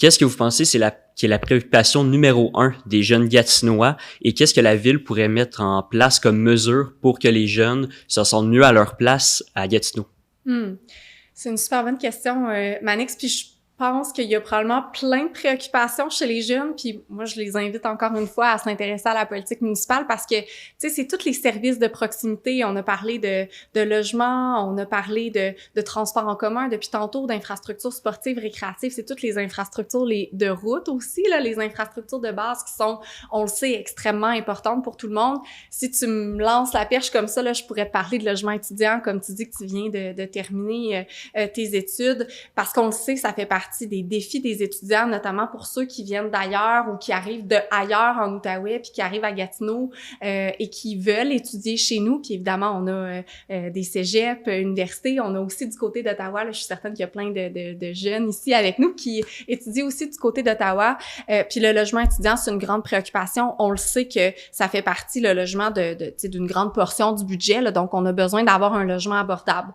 Qu'est-ce que vous pensez qui est la préoccupation numéro 1 des jeunes Gatinois et qu'est-ce que la ville pourrait mettre en place comme mesure pour que les jeunes se sentent mieux à leur place à Gatineau? C'est une super bonne question, Manix, puis je pense qu'il y a probablement plein de préoccupations chez les jeunes, puis moi, je les invite encore une fois à s'intéresser à la politique municipale parce que, tu sais, c'est tous les services de proximité. On a parlé de logement, on a parlé de transport en commun depuis tantôt, d'infrastructures sportives, récréatives, c'est toutes les infrastructures de route aussi, là, les infrastructures de base qui sont, on le sait, extrêmement importantes pour tout le monde. Si tu me lances la perche comme ça, là, je pourrais te parler de logement étudiant, comme tu dis que tu viens de terminer tes études, parce qu'on le sait, ça fait partie des défis des étudiants, notamment pour ceux qui viennent d'ailleurs ou qui arrivent de ailleurs en Outaouais puis qui arrivent à Gatineau et qui veulent étudier chez nous. Puis évidemment, on a des cégeps, universités. On a aussi du côté d'Ottawa, là, je suis certaine qu'il y a plein de jeunes ici avec nous qui étudient aussi du côté d'Ottawa. Puis le logement étudiant, c'est une grande préoccupation. On le sait que ça fait partie, le logement, d'une grande portion du budget. Là, donc, on a besoin d'avoir un logement abordable.